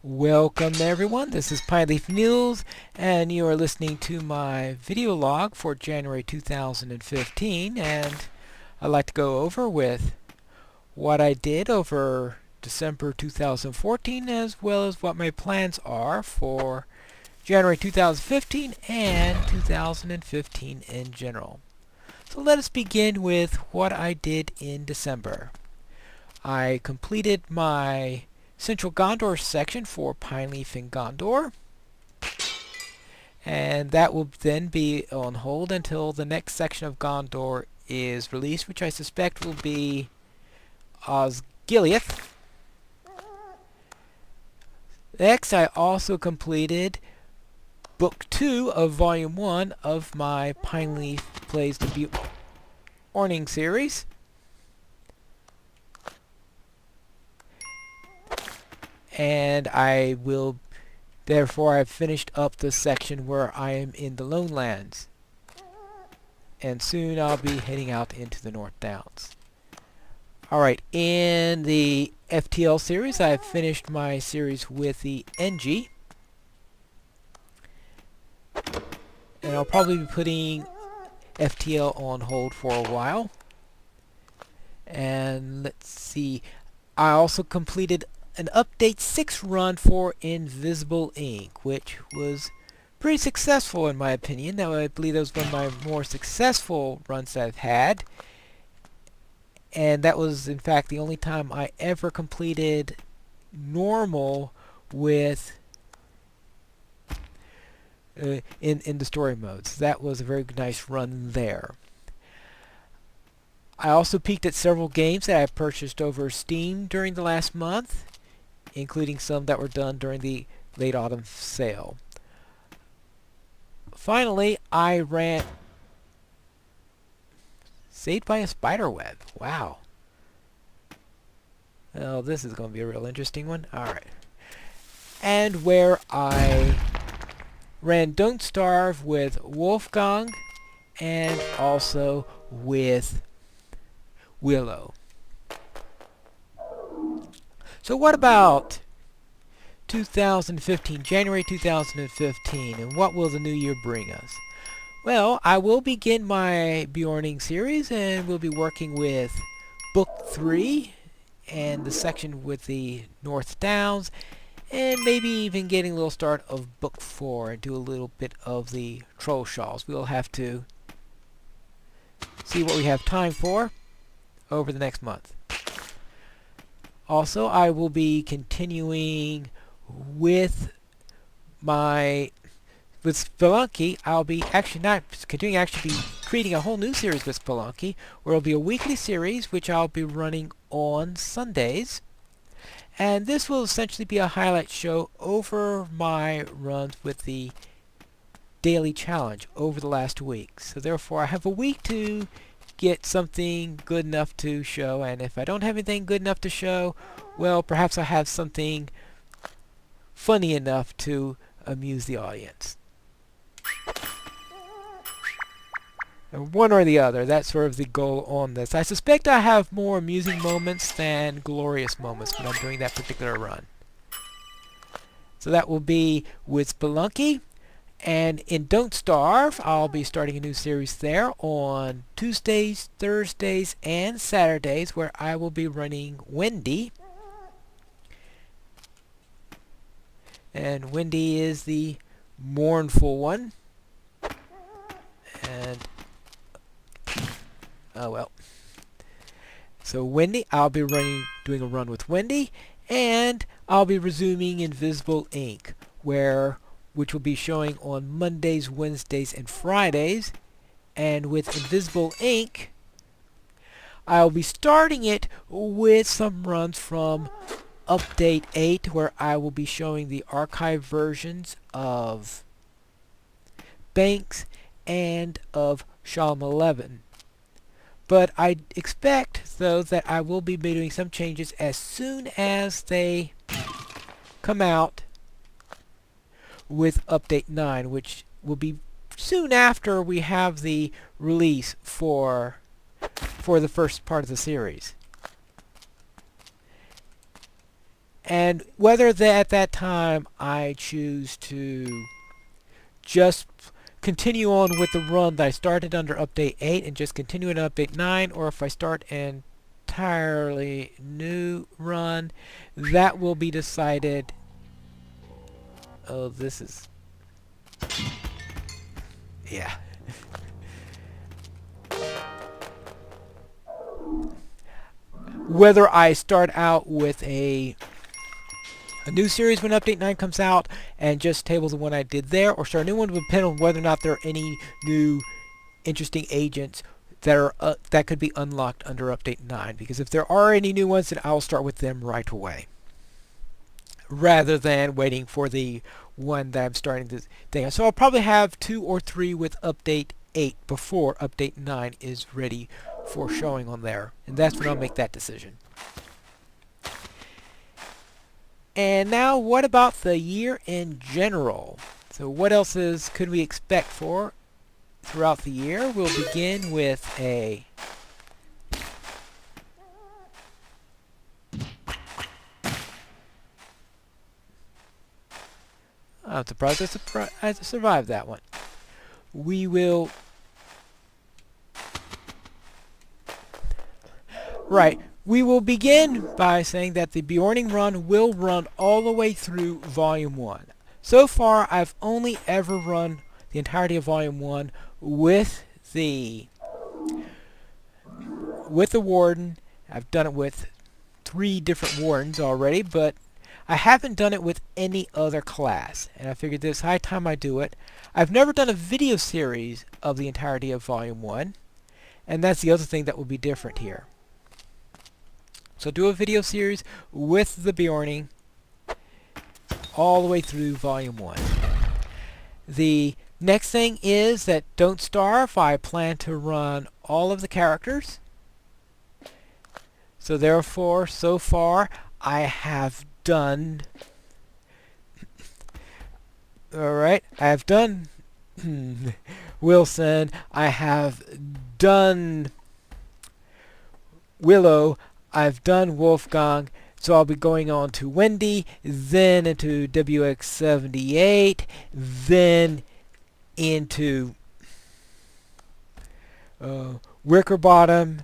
Welcome everyone, this is Pineleaf News and you are listening to my video log for January 2015, and I'd like to go over with what I did over December 2014 as well as what my plans are for January 2015 and 2015 in general. So let us begin with what I did in December. I completed my Central Gondor section for Pineleaf and Gondor, and that will then be on hold until the next section of Gondor is released, which I suspect will be Osgiliath. Next, I also completed Book 2 of Volume 1 of my Pineleaf Plays the Beorning series. And therefore I've finished up the section where I am in the Lonelands. And soon I'll be heading out into the North Downs. Alright, in the FTL series, I've finished my series with the NG. And I'll probably be putting FTL on hold for a while. And let's see, I also completed an Update 6 run for Invisible Ink, which was pretty successful in my opinion. Now, I believe that was one of my more successful runs that I've had. And that was, in fact, the only time I ever completed normal with in the story modes. That was a very nice run there. I also peeked at several games that I purchased over Steam during the last month, including some that were done during the late autumn sale. Finally, I ran Saved by a Spiderweb. Wow. Well, this is going to be a real interesting one. Alright. And where I ran Don't Starve with Wolfgang and also with Willow. So what about 2015, January 2015, and what will the new year bring us? Well, I will begin my Beorning series, and we'll be working with Book 3 and the section with the North Downs, and maybe even getting a little start of Book 4 and do a little bit of the Trollshaws. We'll have to see what we have time for over the next month. Also, I will be continuing with Spelunky. I'll be actually not continuing, actually be creating a whole new series with Spelunky, where it'll be a weekly series which I'll be running on Sundays. And this will essentially be a highlight show over my runs with the daily challenge over the last week. So therefore I have a week to get something good enough to show, and if I don't have anything good enough to show, well, perhaps I have something funny enough to amuse the audience. One or the other, that's sort of the goal on this. I suspect I have more amusing moments than glorious moments when I'm doing that particular run. So that will be with Spelunky. And in Don't Starve, I'll be starting a new series there on Tuesdays, Thursdays, and Saturdays, where I will be running Wendy. And Wendy is the mournful one. And oh well. So Wendy, I'll be doing a run with Wendy, and I'll be resuming Invisible Ink, which will be showing on Mondays, Wednesdays, and Fridays. And with Invisible Ink, I'll be starting it with some runs from Update 8, where I will be showing the archive versions of Banks and of Shalom 11. But I expect, though, that I will be doing some changes as soon as they come out with Update 9, which will be soon after we have the release for the first part of the series. And whether at that time I choose to just continue on with the run that I started under update 8 and just continue in update 9, or if I start an entirely new run, that will be decided. Oh, this is... yeah. Whether I start out with a new series when Update 9 comes out and just table the one I did there, or start a new one, will depend on whether or not there are any new interesting agents that are that could be unlocked under Update 9. Because if there are any new ones, then I'll start with them right away, rather than waiting for the one that I'm starting this thing. So I'll probably have 2 or 3 with Update 8 before Update 9 is ready for showing on there, and that's when I'll make that decision. And now, what about the year in general? So what else could we expect for throughout the year? We'll begin with a I'm surprised I survived that one. We will... Right. We will begin by saying that the Beorning run will run all the way through Volume 1. So far, I've only ever run the entirety of Volume 1 with the Warden. I've done it with 3 different Wardens already, but I haven't done it with any other class, and I figured this high time I do it. I've never done a video series of the entirety of Volume 1, and that's the other thing that will be different here. So do a video series with the Beorning all the way through Volume 1. The next thing is that Don't Starve. I plan to run all of the characters. So therefore, so far, I have done... Alright, I have done Wilson. I have done Willow. I've done Wolfgang, so I'll be going on to Wendy, then into WX78, then into Wickerbottom,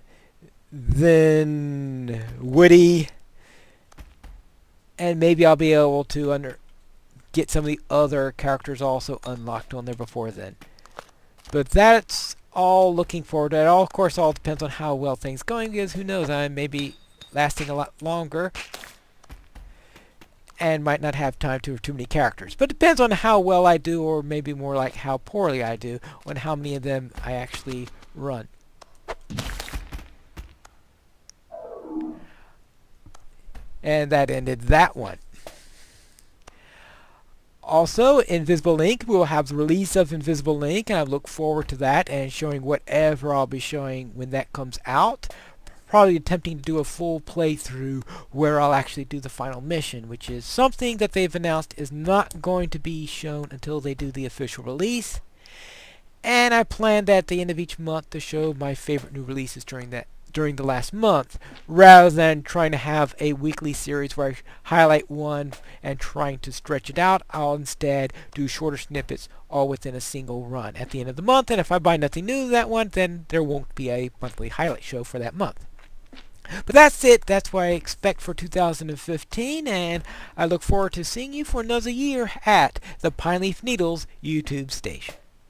then Woody, and maybe I'll be able to get some of the other characters also unlocked on there before then. But that's all looking forward to it. All, of course, all depends on how well things going, because who knows, I may be lasting a lot longer and might not have time to too many characters. But it depends on how well I do, or maybe more like how poorly I do, on how many of them I actually run. And that ended that one. Also, Invisible Link, we will have the release of Invisible Link, and I look forward to that and showing whatever I'll be showing when that comes out. Probably attempting to do a full playthrough where I'll actually do the final mission, which is something that they've announced is not going to be shown until they do the official release. And I planned at the end of each month to show my favorite new releases during the last month, rather than trying to have a weekly series where I highlight one and trying to stretch it out. I'll instead do shorter snippets all within a single run at the end of the month, and if I buy nothing new that one, then there won't be a monthly highlight show for that month. But that's it. That's what I expect for 2015, and I look forward to seeing you for another year at the Pineleaf Needles YouTube station.